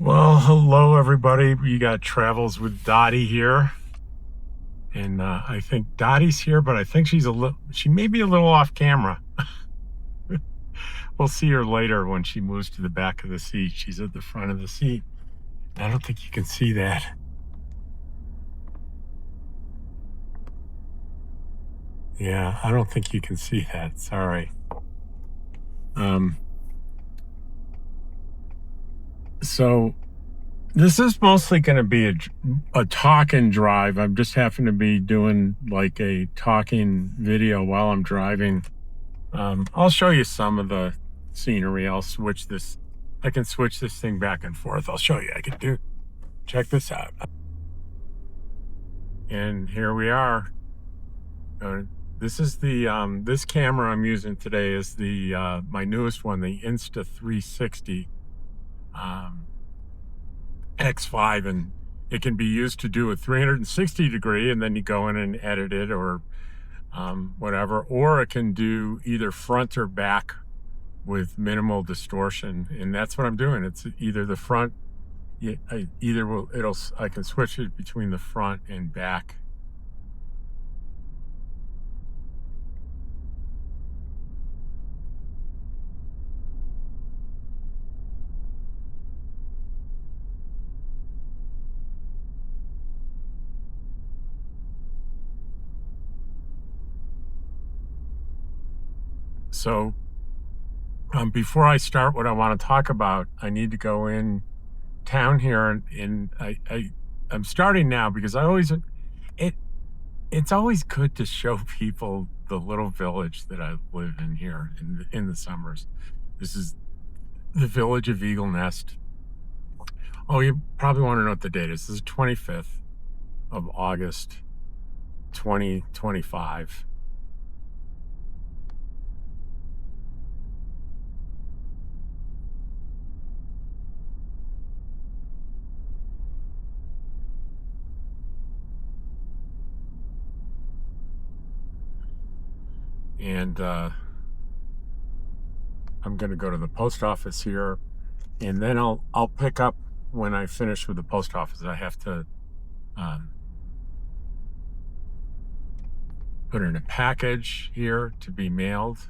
Well, hello everybody. You got Travels with Dottie here. And I think Dottie's here, but I think she may be a little off camera. We'll see her later when she moves to the back of the seat. She's at the front of the seat. I don't think you can see that. Yeah, I don't think you can see that. Sorry. So this is mostly going to be a talk and drive. I'm just happen to be doing like a talking video while I'm driving. I'll show you some of the scenery. I can switch this thing back and forth. I'll show you. Check this out. And here we are. This is this camera I'm using today is my newest one, the Insta360 X5, and it can be used to do a 360 degree, and then you go in and edit it or whatever, or it can do either front or back with minimal distortion, and that's what I'm doing. It's either the front, I can switch it between the front and back. So before I start what I want to talk about, I need to go in town here, and I'm starting now because it's always good to show people the little village that I live in here in the summers. This is the village of Eagle Nest. Oh, you probably want to know what the date is. This is 25th of August, 2025. And I'm going to go to the post office here, and then I'll pick up when I finish with the post office. I have to put in a package here to be mailed,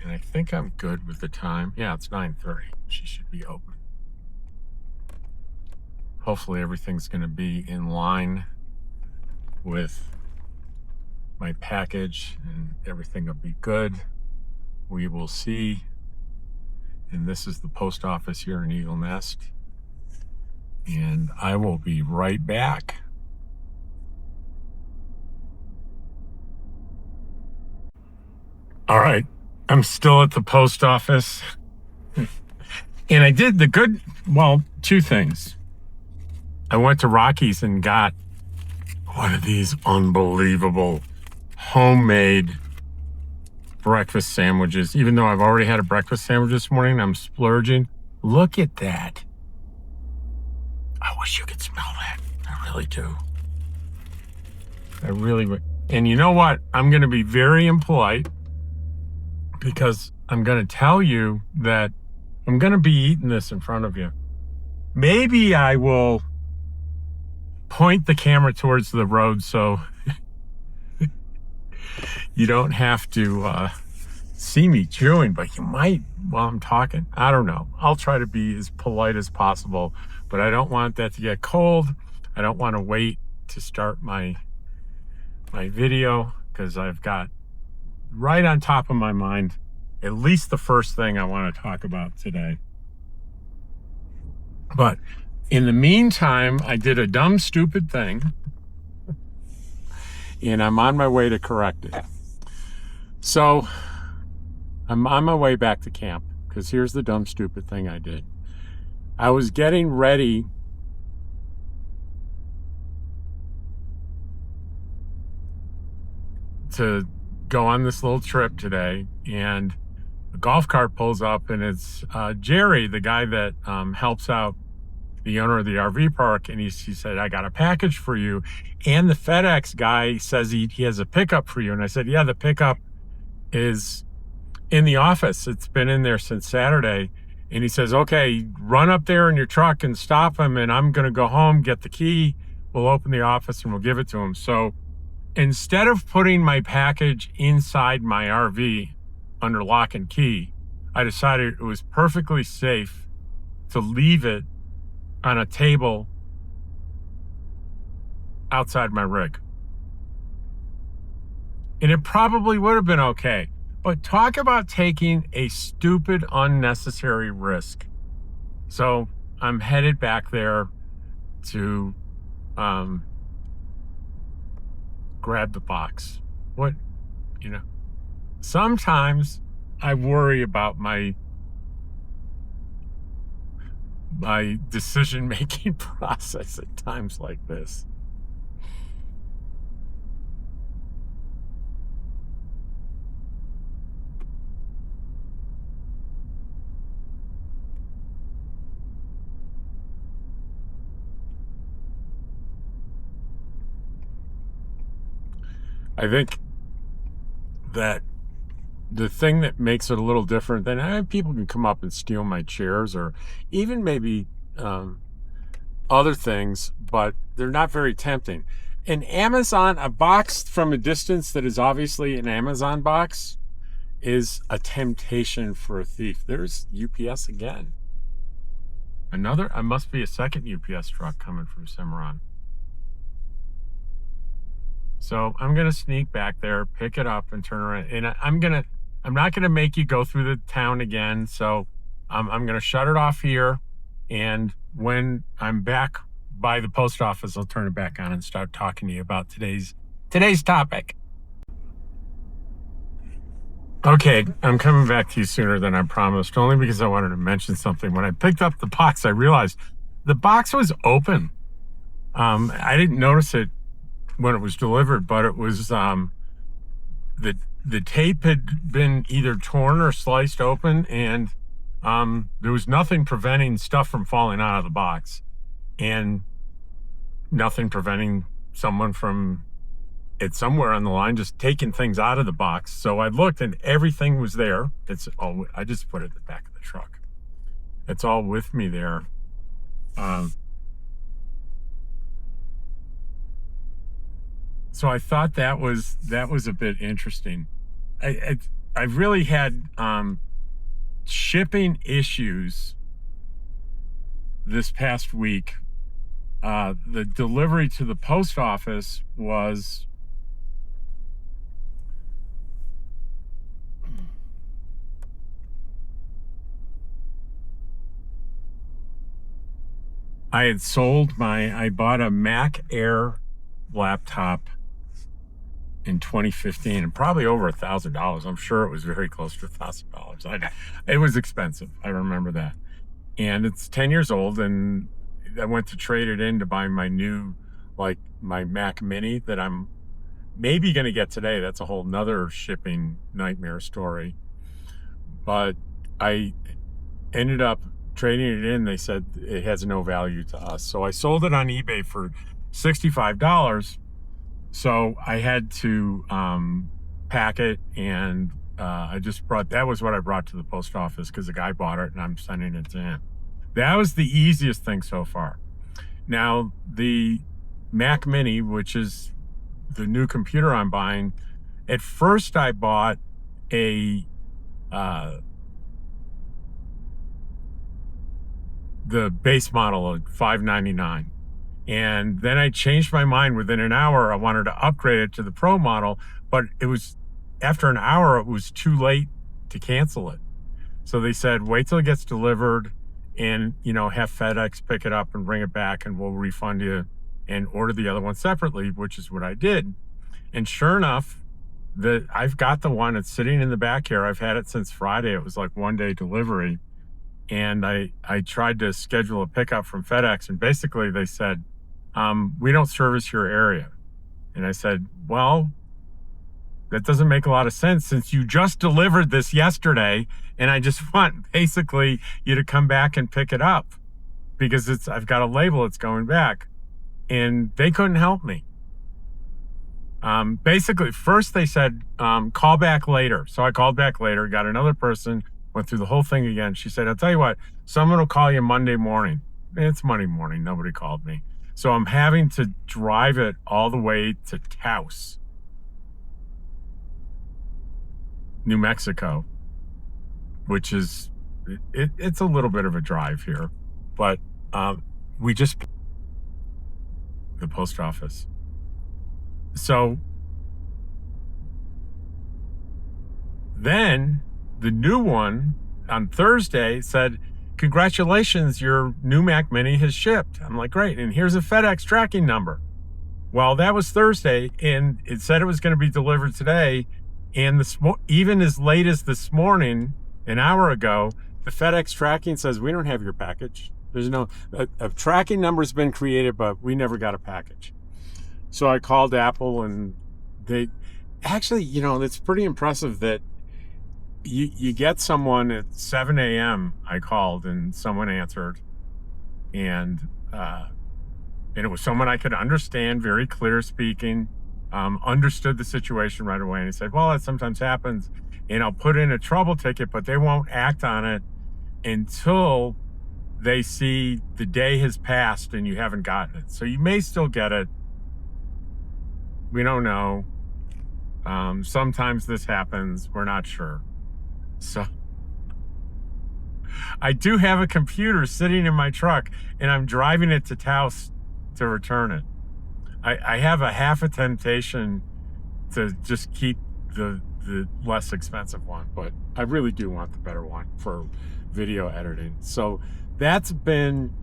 and I think I'm good with the time. Yeah, it's 9:30. She should be open. Hopefully everything's going to be in line with my package and everything will be good. We will see. And this is the post office here in Eagle Nest, and I will be right back. All right, I'm still at the post office, and I did two things. I went to Rocky's and got one of these unbelievable homemade breakfast sandwiches. Even though I've already had a breakfast sandwich this morning, I'm splurging. Look at that. I wish you could smell that. I really do. I really would. And you know what? I'm going to be very impolite because I'm going to tell you that I'm going to be eating this in front of you. Maybe I will point the camera towards the road so you don't have to see me chewing, but you might while I'm talking. I don't know. I'll try to be as polite as possible, but I don't want that to get cold. I don't want to wait to start my video because I've got right on top of my mind at least the first thing I want to talk about today. But in the meantime, I did a dumb, stupid thing, and I'm on my way to correct it. So I'm on my way back to camp because here's the dumb, stupid thing I did. I was getting ready to go on this little trip today, and a golf cart pulls up, and it's Jerry, the guy that helps out the owner of the RV park, and he said, I got a package for you. And the FedEx guy says he has a pickup for you. And I said, yeah, the pickup is in the office. It's been in there since Saturday. And he says, okay, run up there in your truck and stop him, and I'm going to go home, get the key. We'll open the office and we'll give it to him. So instead of putting my package inside my RV under lock and key, I decided it was perfectly safe to leave it on a table outside my rig. And it probably would have been okay. But talk about taking a stupid, unnecessary risk. So I'm headed back there to grab the box. Sometimes I worry about my decision-making process at times like this. I think that the thing that makes it a little different than people can come up and steal my chairs or even maybe other things, but they're not very tempting. A box from a distance that is obviously an Amazon box is a temptation for a thief. There's UPS again. I must be a second UPS truck coming from Cimarron. So I'm going to sneak back there, pick it up and turn around. And I'm not going to make you go through the town again. So I'm going to shut it off here. And when I'm back by the post office, I'll turn it back on and start talking to you about today's topic. Okay, I'm coming back to you sooner than I promised, only because I wanted to mention something. When I picked up the box, I realized the box was open. I didn't notice it when it was delivered, but it was the tape had been either torn or sliced open, and there was nothing preventing stuff from falling out of the box, and nothing preventing someone from somewhere on the line just taking things out of the box. So I looked and everything was there. I just put it in the back of the truck. It's all with me there. So I thought that was a bit interesting. I really had shipping issues this past week. The delivery to the post office was I bought a Mac Air laptop in 2015, and probably over $1,000. I'm sure it was very close to $1,000. It was expensive. I remember that. And it's 10 years old, and I went to trade it in to buy my new, my Mac Mini that I'm maybe going to get today. That's a whole nother shipping nightmare story. But I ended up trading it in. They said it has no value to us. So I sold it on eBay for $65. So I had to pack it, and that was what I brought to the post office because the guy bought it and I'm sending it to him. That was the easiest thing so far. Now, the Mac Mini, which is the new computer I'm buying, at first I bought the base model of $599. And then I changed my mind within an hour. I wanted to upgrade it to the Pro model, but after an hour, it was too late to cancel it. So they said, wait till it gets delivered and, have FedEx pick it up and bring it back, and we'll refund you and order the other one separately, which is what I did. And sure enough, I've got the one. It's sitting in the back here. I've had it since Friday. It was like 1-day delivery. And I tried to schedule a pickup from FedEx, and basically they said, we don't service your area. And I said, well, that doesn't make a lot of sense since you just delivered this yesterday, and I just want basically you to come back and pick it up because I've got a label, it's going back. And they couldn't help me. Basically, first they said, call back later. So I called back later, got another person Went through the whole thing again. She said, I'll tell you what, someone will call you Monday morning. It's Monday morning. Nobody called me. So I'm having to drive it all the way to Taos, New Mexico, which is, it's a little bit of a drive here, but we just, the post office. So then the new one on Thursday said, congratulations, your new Mac Mini has shipped. I'm like, great. And here's a FedEx tracking number. Well, that was Thursday, and it said it was going to be delivered today. And even as late as this morning, an hour ago, the FedEx tracking says, we don't have your package. There's no, a tracking number's been created, but we never got a package. So I called Apple, and they actually, it's pretty impressive that you get someone at 7 a.m. I called, and someone answered, and it was someone I could understand, very clear speaking, understood the situation right away. And he said, well, that sometimes happens, and I'll put in a trouble ticket, but they won't act on it until they see the day has passed and you haven't gotten it. So you may still get it. We don't know. Sometimes this happens. We're not sure. So I do have a computer sitting in my truck, and I'm driving it to Taos to return it. I have a half a temptation to just keep the less expensive one, but I really do want the better one for video editing. So that's been,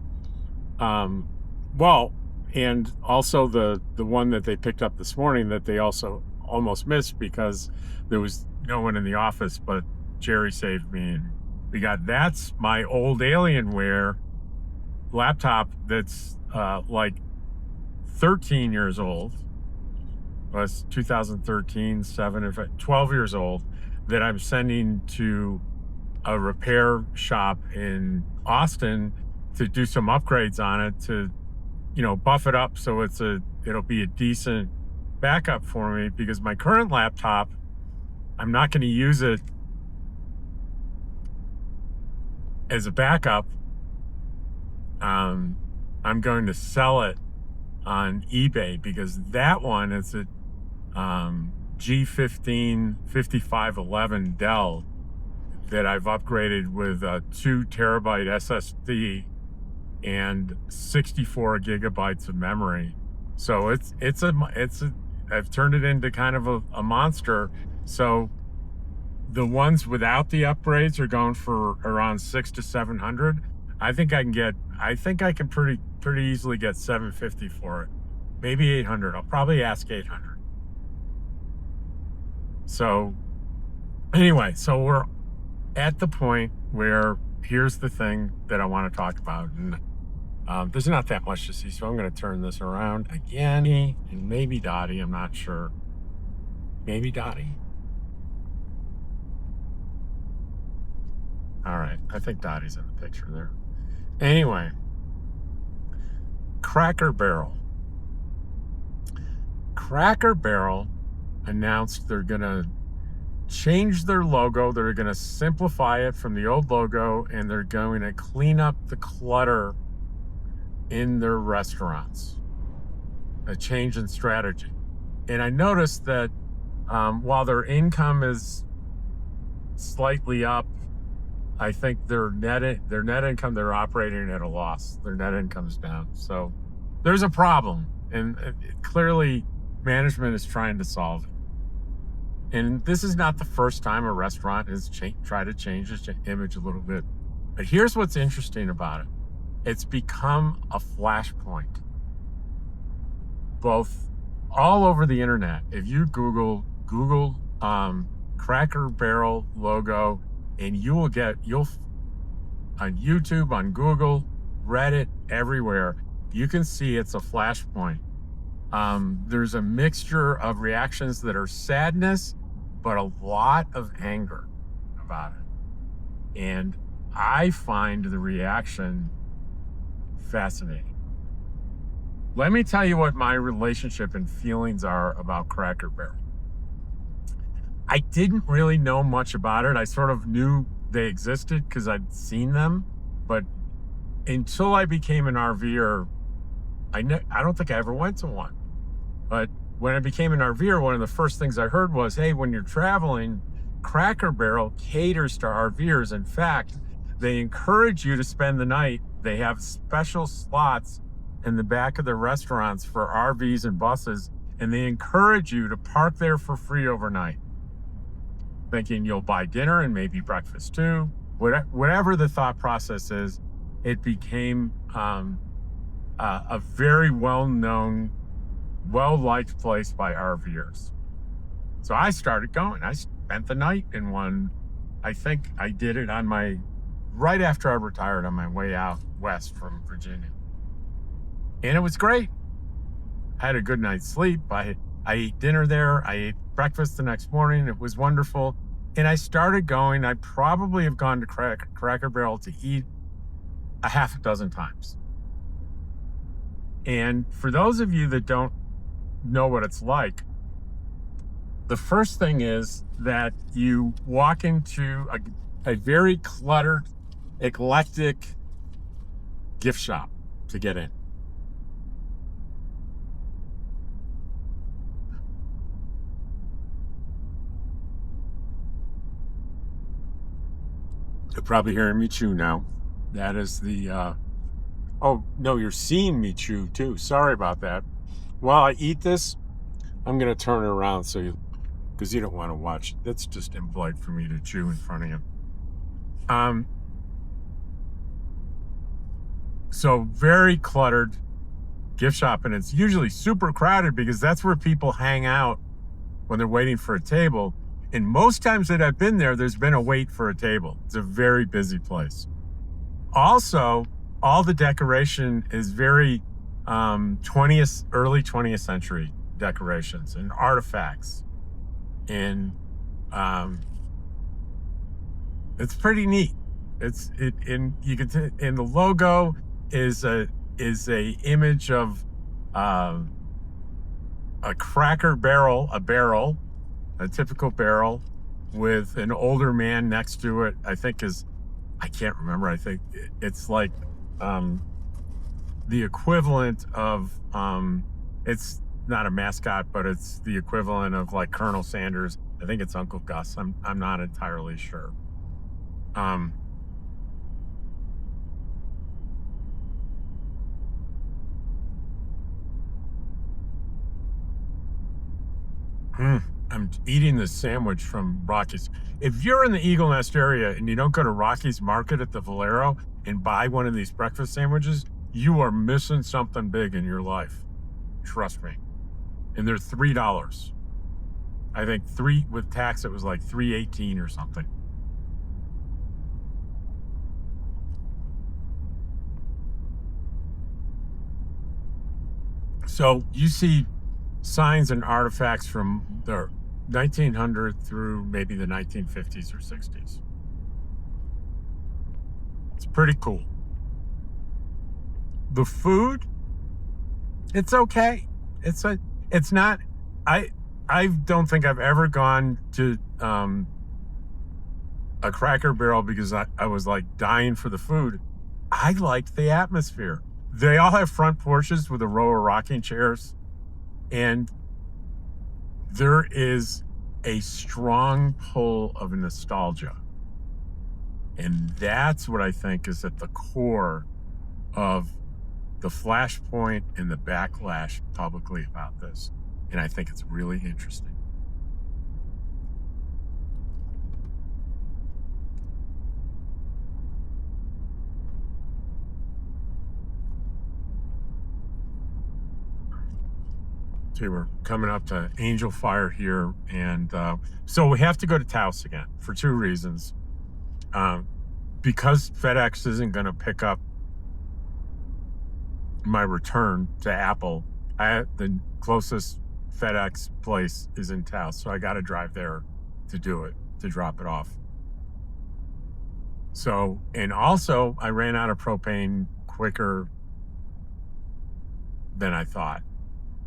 well, and also the one that they picked up this morning that they also almost missed because there was no one in the office, but Jerry saved me, and that's my old Alienware laptop that's like 13 years old. Well, it's 2013, 12 years old, that I'm sending to a repair shop in Austin to do some upgrades on it to, buff it up so it'll be a decent backup for me, because my current laptop, I'm not going to use it as a backup. I'm going to sell it on eBay, because that one is a G15 5511 Dell that I've upgraded with a 2 terabyte SSD and 64 gigabytes of memory. So I've turned it into kind of a monster. So the ones without the upgrades are going for around 600 to 700. I think I can pretty easily get 750 for it. Maybe 800. I'll probably ask 800. So anyway, so we're at the point where here's the thing that I want to talk about. And there's not that much to see, so I'm going to turn this around again. And maybe Dottie, I'm not sure. Maybe Dottie. All right, I think Dottie's in the picture there. Anyway, Cracker Barrel. Cracker Barrel announced they're going to change their logo. They're going to simplify it from the old logo, and they're going to clean up the clutter in their restaurants. A change in strategy. And I noticed that while their income is slightly up, I think their net income, they're operating at a loss. Their net income's down. So there's a problem, and clearly management is trying to solve it. And this is not the first time a restaurant has tried to change its image a little bit. But here's what's interesting about it. It's become a flashpoint. Both all over the internet. If you Google Cracker Barrel logo, and you'll on YouTube, on Google, Reddit, everywhere, you can see it's a flashpoint. There's a mixture of reactions that are sadness, but a lot of anger about it. And I find the reaction fascinating. Let me tell you what my relationship and feelings are about Cracker Barrel. I didn't really know much about it. I sort of knew they existed because I'd seen them, but until I became an RVer, I don't think I ever went to one. But when I became an RVer, one of the first things I heard was, hey, when you're traveling, Cracker Barrel caters to RVers. In fact, they encourage you to spend the night. They have special slots in the back of the restaurants for RVs and buses, and they encourage you to park there for free overnight, thinking you'll buy dinner and maybe breakfast too. Whatever the thought process is, it became a very well-known, well-liked place by RVers. So I started going. I spent the night in one. I think I did it right after I retired, on my way out west from Virginia. And it was great. I had a good night's sleep. I ate dinner there. I ate breakfast the next morning. It was wonderful. And I started going. I probably have gone to Cracker Barrel to eat a half a dozen times. And for those of you that don't know what it's like, the first thing is that you walk into a very cluttered, eclectic gift shop to get in. You're probably hearing me chew now. That is the, oh, no, you're seeing me chew too. Sorry about that. While I eat this, I'm going to turn it around because you don't want to watch. That's just impolite for me to chew in front of you. So very cluttered gift shop, and it's usually super crowded because that's where people hang out when they're waiting for a table. And most times that I've been there, there's been a wait for a table. It's a very busy place. Also, all the decoration is very early 20th century decorations and artifacts. And it's pretty neat. And the logo is a image of a Cracker Barrel, a typical barrel with an older man next to it. I can't remember. I think it's like the equivalent of, it's not a mascot, but it's the equivalent of like Colonel Sanders. I think it's Uncle Gus. I'm not entirely sure. I'm eating this sandwich from Rocky's. If you're in the Eagle Nest area and you don't go to Rocky's Market at the Valero and buy one of these breakfast sandwiches, you are missing something big in your life. Trust me. And they're $3. I think with tax, it was like $3.18 or something. So you see signs and artifacts from the 1900 through maybe the 1950s or 60s. It's pretty cool. The food, it's okay. It's not. I don't think I've ever gone to a Cracker Barrel because I was like dying for the food. I liked the atmosphere. They all have front porches with a row of rocking chairs, and there is a strong pull of nostalgia. And that's what I think is at the core of the flashpoint and the backlash publicly about this. And I think it's really interesting. Okay, we're coming up to Angel Fire here. And so we have to go to Taos again for two reasons. Because FedEx isn't going to pick up my return to Apple, the closest FedEx place is in Taos, so I got to drive there to do it, to drop it off. So, and also I ran out of propane quicker than I thought.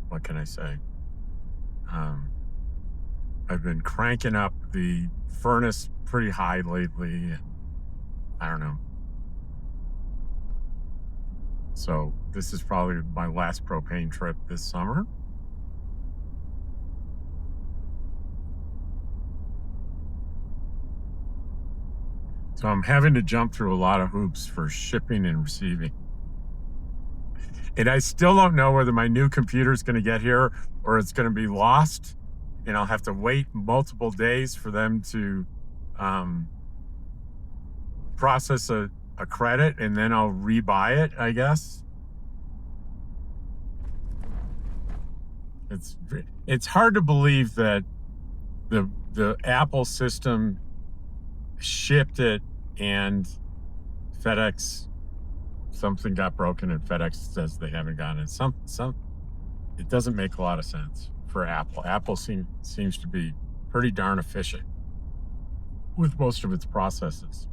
What can I say? I've been cranking up the furnace pretty high lately. I don't know. So this is probably my last propane trip this summer. So I'm having to jump through a lot of hoops for shipping and receiving. And I still don't know whether my new computer is going to get here or it's going to be lost. And I'll have to wait multiple days for them to process a credit, and then I'll rebuy it, I guess. It's hard to believe that the Apple system shipped it and FedEx, something got broken and FedEx says they haven't gotten it. It doesn't make a lot of sense for Apple. Apple seems to be pretty darn efficient with most of its processes.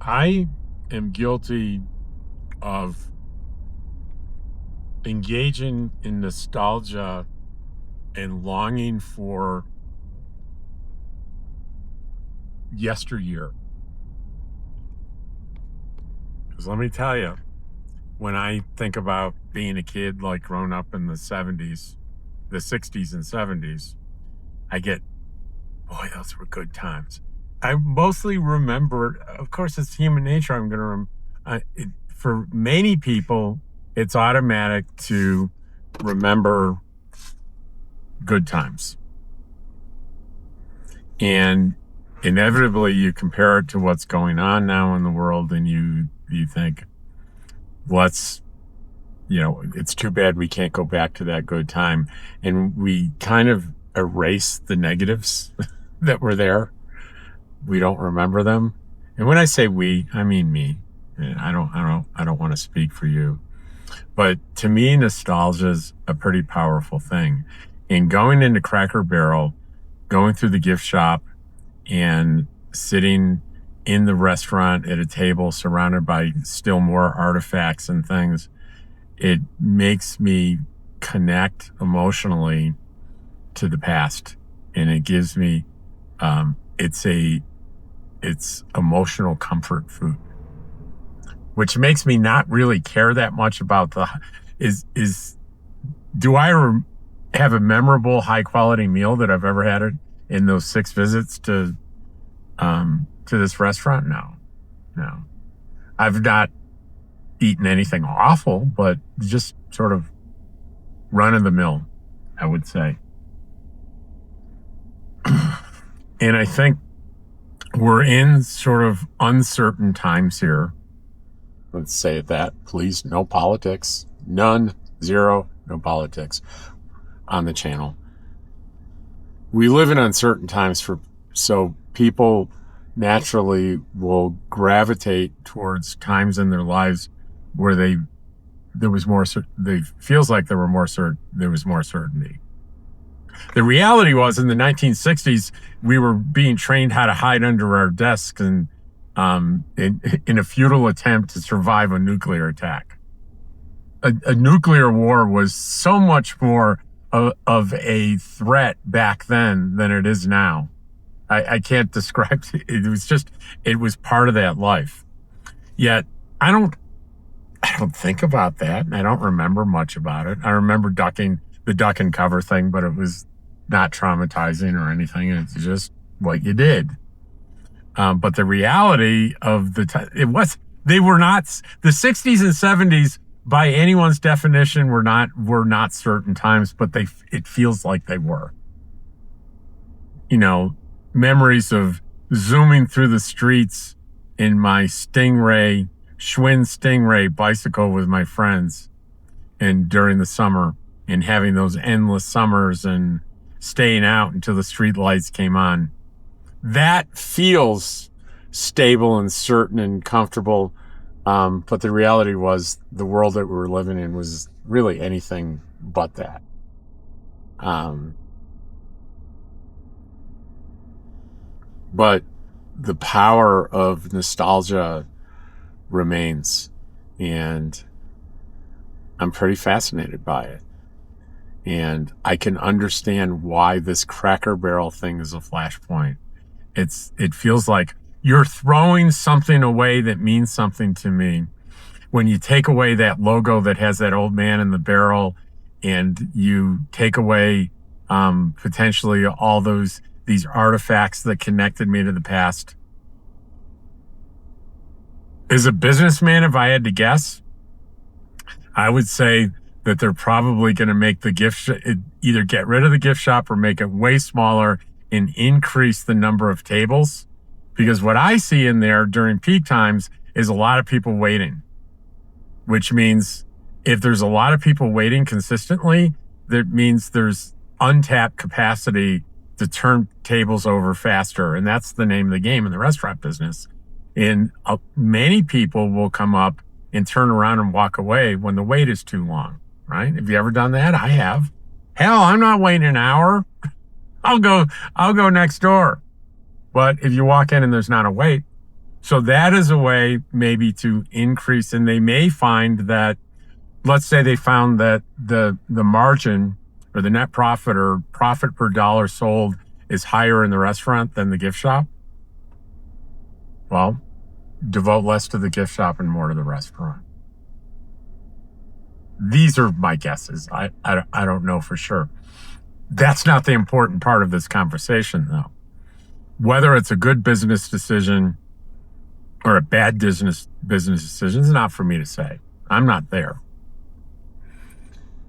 I am guilty of engaging in nostalgia and longing for yesteryear. Because let me tell you, when I think about being a kid, like growing up in the 70s, the 60s and 70s, I get, boy, those were good times. I mostly remember, of course, it's human nature. I'm going to, for many people, it's automatic to remember good times. And inevitably, you compare it to what's going on now in the world, and you think, it's too bad we can't go back to that good time. And we kind of erase the negatives that were there. We don't remember them. And when I say we, I mean me. I don't want to speak for you. But to me, nostalgia is a pretty powerful thing. And going into Cracker Barrel, going through the gift shop, and sitting in the restaurant at a table surrounded by still more artifacts and things, it makes me connect emotionally to the past. And it gives me, it's emotional comfort food, which makes me not really care that much about do I have a memorable high quality meal that I've ever had in those 6 visits to this restaurant? No. I've not eaten anything awful, but just sort of run of the mill, I would say. And I think we're in sort of uncertain times here. Let's say it that, please. No politics. None. Zero. No politics on the channel. We live in uncertain times, so people naturally will gravitate towards times in their lives where there was more certainty. The reality was, in the 1960s, we were being trained how to hide under our desks and in a futile attempt to survive a nuclear attack. A nuclear war was so much more of a threat back then than it is now. I can't describe it. It was part of that life. Yet I don't think about that. I don't remember much about it. I remember the duck and cover thing, but it was not traumatizing or anything. It's just what you did. But the reality of the time, the 60s and 70s, by anyone's definition, were not certain times, but it feels like they were. Memories of zooming through the streets in my Schwinn Stingray bicycle with my friends, and during the summer, and having those endless summers and staying out until the street lights came on. That feels stable and certain and comfortable. But the reality was the world that we were living in was really anything but that. But the power of nostalgia remains. And I'm pretty fascinated by it. And I can understand why this Cracker Barrel thing is a flashpoint. It feels like you're throwing something away that means something to me. When you take away that logo that has that old man in the barrel, and you take away potentially all these artifacts that connected me to the past. As a businessman, if I had to guess, I would say that they're probably going to make the either get rid of the gift shop or make it way smaller and increase the number of tables. Because what I see in there during peak times is a lot of people waiting, which means if there's a lot of people waiting consistently, that means there's untapped capacity to turn tables over faster. And that's the name of the game in the restaurant business. And many people will come up and turn around and walk away when the wait is too long, right? Have you ever done that? I have. Hell, I'm not waiting an hour. I'll go next door. But if you walk in and there's not a wait, so that is a way maybe to increase, and they may find that, let's say they found that the margin or the net profit or profit per dollar sold is higher in the restaurant than the gift shop. Well, devote less to the gift shop and more to the restaurant. These are my guesses. I don't know for sure. That's not the important part of this conversation, though. Whether it's a good business decision or a bad business decision is not for me to say. I'm not there.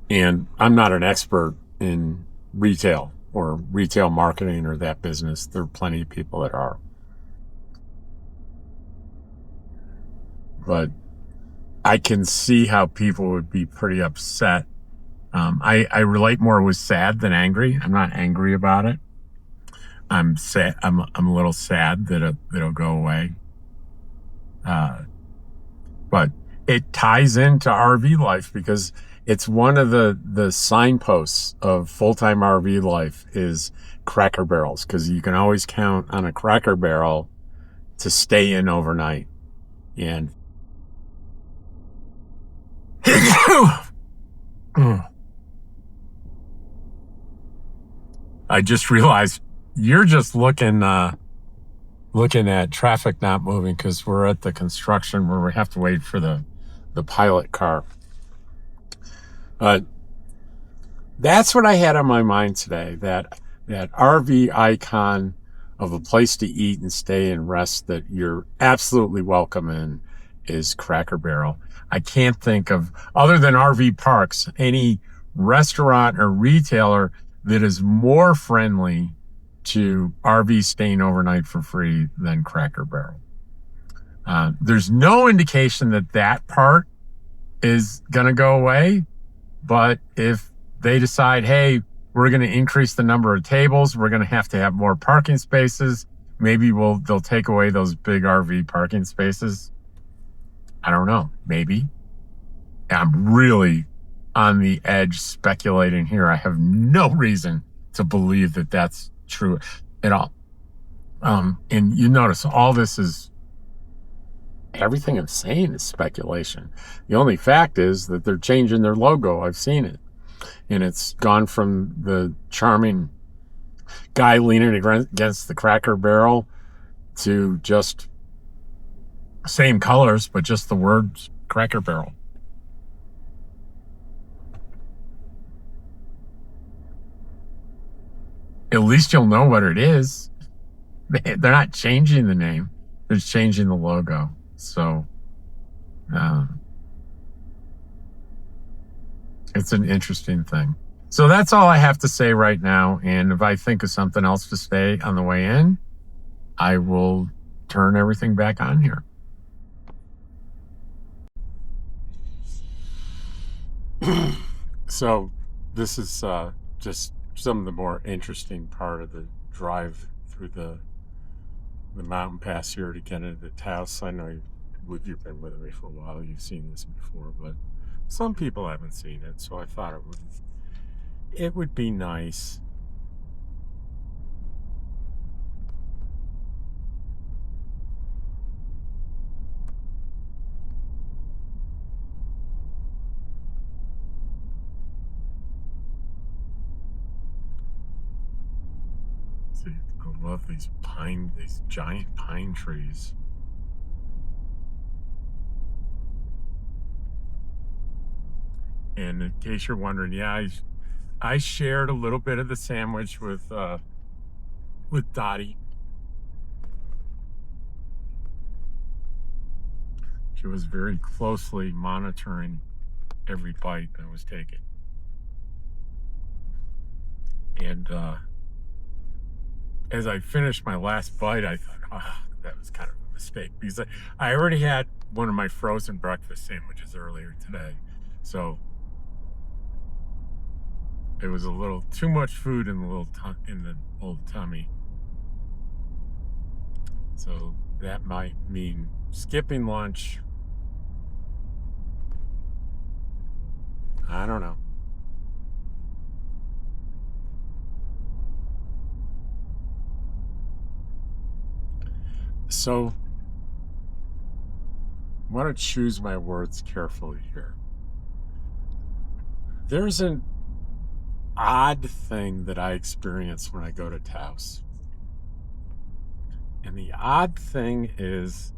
And I'm not an expert in retail or retail marketing or that business. There are plenty of people that are. But I can see how people would be pretty upset. I relate more with sad than angry. I'm not angry about it. I'm sad. I'm a little sad that it'll go away. But it ties into RV life because it's one of the signposts of full-time RV life is Cracker Barrels, because you can always count on a Cracker Barrel to stay in overnight. And I just realized you're just looking at traffic not moving because we're at the construction where we have to wait for the pilot car. That's what I had on my mind today, that RV icon of a place to eat and stay and rest that you're absolutely welcome in is Cracker Barrel. I can't think of, other than RV parks, any restaurant or retailer that is more friendly to RV staying overnight for free than Cracker Barrel. There's no indication that part is going to go away, but if they decide, hey, we're going to increase the number of tables, we're going to have more parking spaces, maybe they'll take away those big RV parking spaces. I don't know, maybe. I'm really on the edge speculating here. I have no reason to believe that that's true at all. And you notice all this is, everything I'm saying is speculation. The only fact is that they're changing their logo. I've seen it. And it's gone from the charming guy leaning against the Cracker Barrel to just same colors, but just the words Cracker Barrel. At least you'll know what it is. They're not changing the name. They're changing the logo. So, it's an interesting thing. So that's all I have to say right now. And if I think of something else to say on the way in, I will turn everything back on here. So this is just some of the more interesting part of the drive through the mountain pass here to get into Taos. I know you've been with me for a while. You've seen this before, but some people haven't seen it. So I thought it would be nice. See, I love these giant pine trees. And in case you're wondering, yeah, I shared a little bit of the sandwich with Dottie. She was very closely monitoring every bite I was taking. And as I finished my last bite, I thought, oh, that was kind of a mistake, because I already had one of my frozen breakfast sandwiches earlier today. So it was a little too much food in the old tummy. So that might mean skipping lunch. I don't know. So I want to choose my words carefully here. There's an odd thing that I experience when I go to Taos. And the odd thing is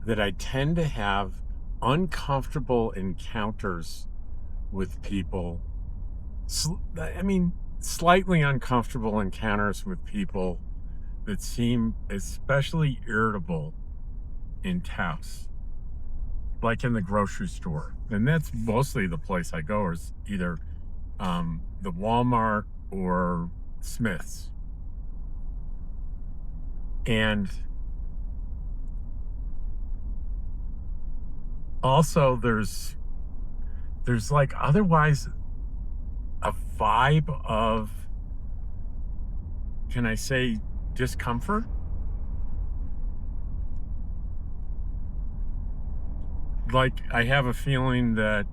that I tend to have uncomfortable encounters with people. Slightly uncomfortable encounters with people that seem especially irritable in Taos, like in the grocery store. And that's mostly the place I go, is either the Walmart or Smith's. And also there's like otherwise a vibe of, can I say, discomfort? Like I have a feeling that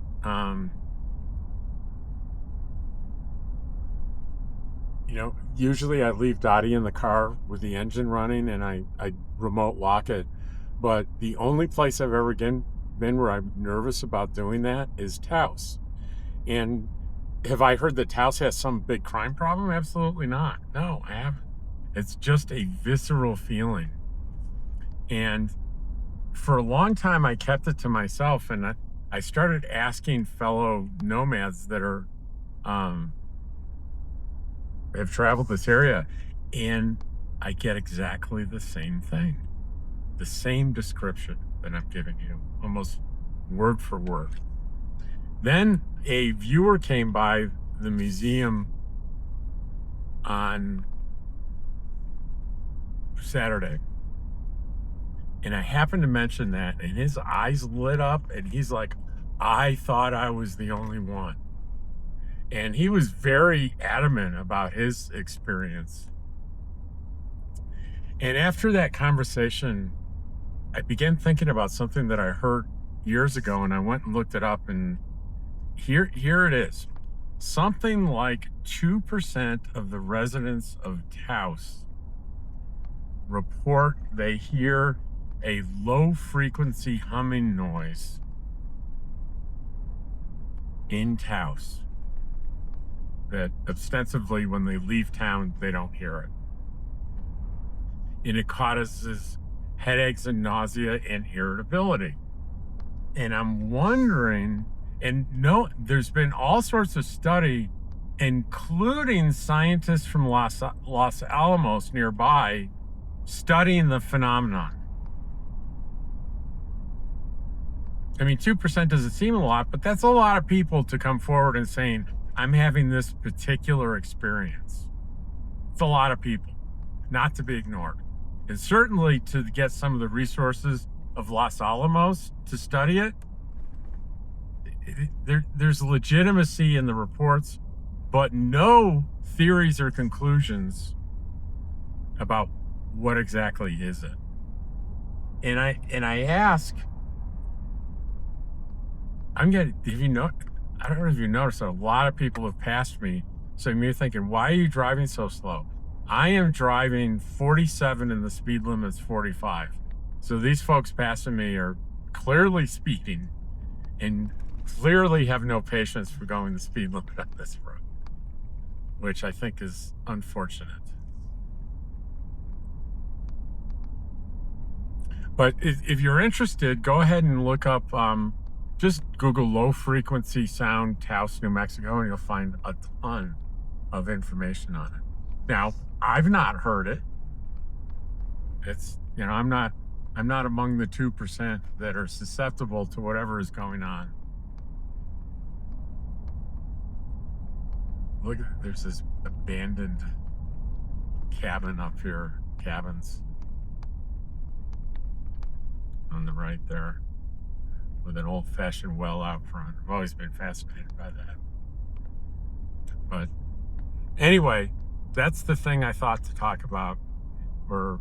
usually I leave Dottie in the car with the engine running and I remote lock it. But the only place I've ever been where I'm nervous about doing that is Taos. And have I heard that Taos has some big crime problem? Absolutely not. No, I haven't. It's just a visceral feeling. And for a long time, I kept it to myself, and I started asking fellow nomads that have traveled this area, and I get exactly the same thing, the same description that I'm giving you, almost word for word. Then a viewer came by the museum on Saturday, and I happened to mention that, and his eyes lit up, and he's like, I thought I was the only one. And he was very adamant about his experience. And after that conversation, I began thinking about something that I heard years ago, and I went and looked it up, and here it is. Something like 2% of the residents of Taos report they hear a low-frequency humming noise in Taos, that ostensibly when they leave town, they don't hear it. And it causes headaches and nausea and irritability. And I'm wondering, and no, there's been all sorts of study, including scientists from Los Alamos nearby, studying the phenomenon. I mean, 2% doesn't seem a lot, but that's a lot of people to come forward and saying, I'm having this particular experience. It's a lot of people, not to be ignored. And certainly to get some of the resources of Los Alamos to study it, there's legitimacy in the reports, but no theories or conclusions about what exactly is it. And I ask, I don't know if you noticed that a lot of people have passed me. So you're thinking, why are you driving so slow? I am driving 47 and the speed limit's 45. So these folks passing me are clearly speeding and clearly have no patience for going the speed limit on this road, which I think is unfortunate. But if you're interested, go ahead and look up, just Google low frequency sound Taos, New Mexico, and you'll find a ton of information on it. Now, I've not heard it. It's, I'm not among the 2% that are susceptible to whatever is going on. Look, there's this abandoned cabin up here, cabins on the right there, with an old-fashioned well out front. I've always been fascinated by that. But anyway, that's the thing I thought to talk about. We're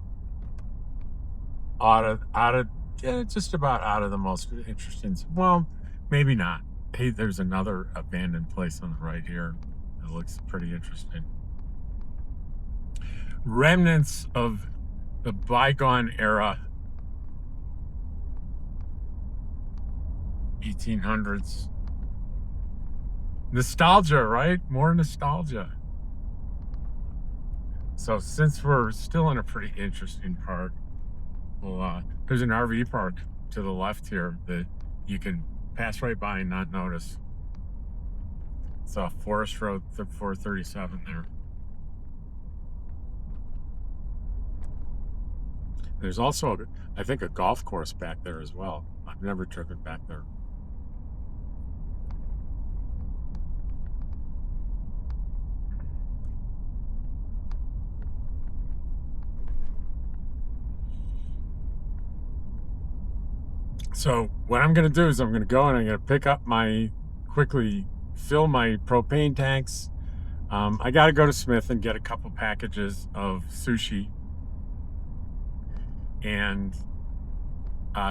just about out of the most interesting. Well, maybe not. Hey, there's another abandoned place on the right here. It looks pretty interesting. Remnants of the bygone era, 1800s. Nostalgia, right? More nostalgia. So since we're still in a pretty interesting part, well, there's an RV park to the left here that you can pass right by and not notice. It's off Forest Road 437 there. There's also, I think, a golf course back there as well. I've never driven back there. So what I'm going to do is I'm going to go and I'm going to pick up quickly fill my propane tanks. I got to go to Smith and get a couple packages of sushi and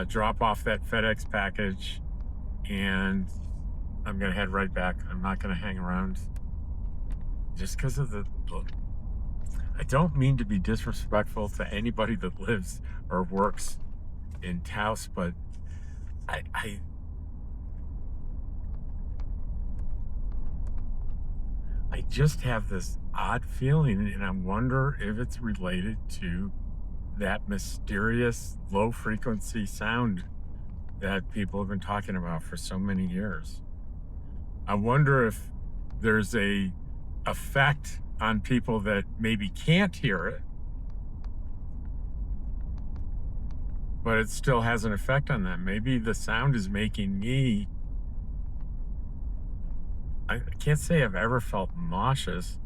drop off that FedEx package, and I'm going to head right back. I'm not going to hang around just because of the look. I don't mean to be disrespectful to anybody that lives or works in Taos, but I just have this odd feeling, and I wonder if it's related to that mysterious low frequency sound that people have been talking about for so many years. I wonder if there's a effect on people that maybe can't hear it, but it still has an effect on them. Maybe the sound is making me, I can't say I've ever felt nauseous,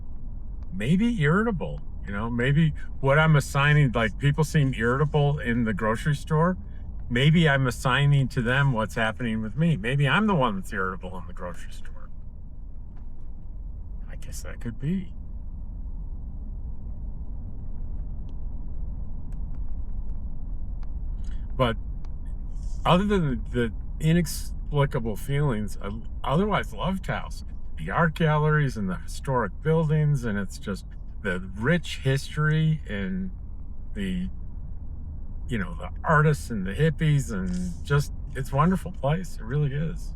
maybe irritable. Maybe what I'm assigning, like people seem irritable in the grocery store, maybe I'm assigning to them what's happening with me. Maybe I'm the one that's irritable in the grocery store. I guess that could be. But other than the inexplicable feelings, I otherwise love Taos. The art galleries and the historic buildings, and it's just the rich history and the artists and the hippies, and just, it's a wonderful place. It really is.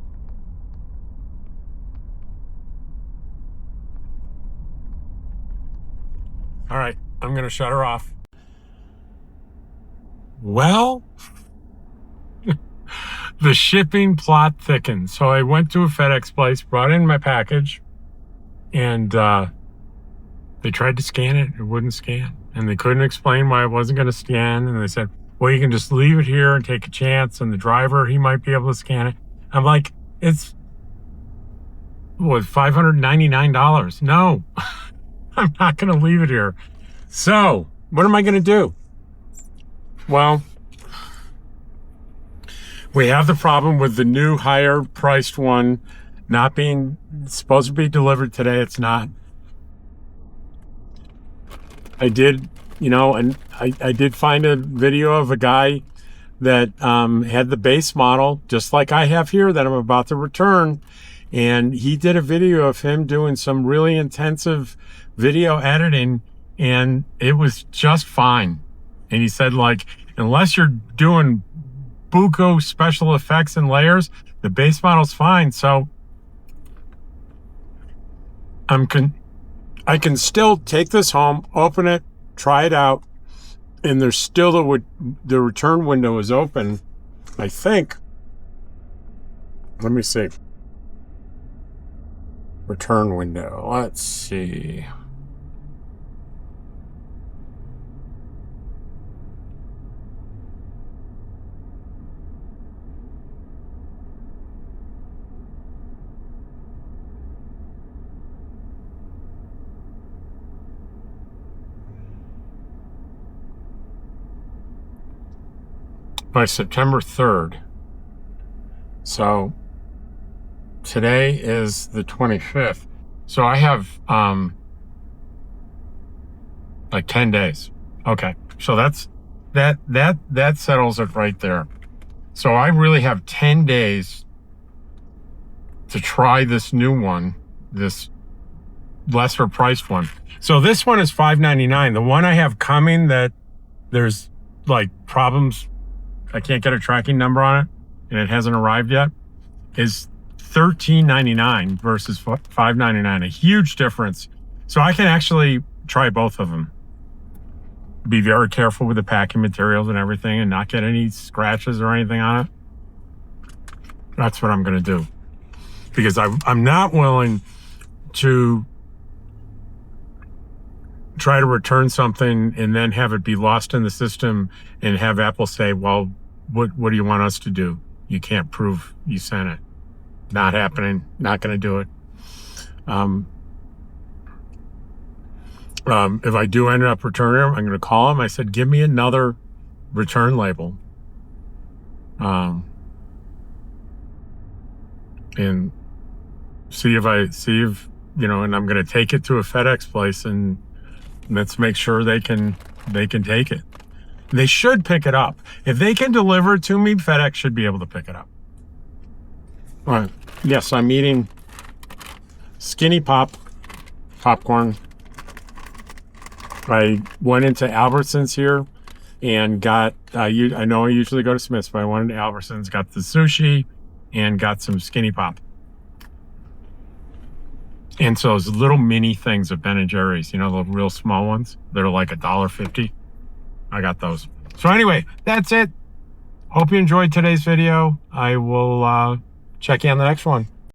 All right, I'm going to shut her off. Well, the shipping plot thickens. So I went to a FedEx place, brought in my package, and they tried to scan it. It wouldn't scan. And they couldn't explain why it wasn't going to scan. And they said, well, you can just leave it here and take a chance. And the driver, he might be able to scan it. I'm like, it's $599. No, I'm not going to leave it here. So what am I going to do? Well, we have the problem with the new higher priced one not being supposed to be delivered today. It's not. I did, and I did find a video of a guy that had the base model, just like I have here, that I'm about to return. And he did a video of him doing some really intensive video editing, and it was just fine. And he said, like, unless you're doing buku special effects and layers, the base model's fine. So I can still take this home, open it, try it out, And there's still the return window is open, I think. Let me see. Return window. Let's see. By September 3rd. So today is the 25th. So I have like 10 days. Okay. So that settles it right there. So I really have 10 days to try this new one, this lesser priced one. So this one is $5.99. The one I have coming that there's like problems, I can't get a tracking number on it, and it hasn't arrived yet, is $13.99 versus $5.99. A huge difference. So I can actually try both of them. Be very careful with the packing materials and everything and not get any scratches or anything on it. That's what I'm going to do. Because I'm not willing to try to return something and then have it be lost in the system and have Apple say, well, what do you want us to do? You can't prove you sent it. Not happening. Not going to do it. If I do end up returning them, I'm going to call them. I said, give me another return label. And see if, and I'm going to take it to a FedEx place and let's make sure they can take it. They should pick it up. If they can deliver it to me, FedEx should be able to pick it up. All right. Yes, I'm eating Skinny popcorn. I went into Albertsons here and got, I know I usually go to Smith's, but I went into Albertsons, got the sushi and got some Skinny Pop. And so those little mini things of Ben & Jerry's, the real small ones that are like $1.50. I got those. So anyway, that's it. Hope you enjoyed today's video. I will check you on the next one.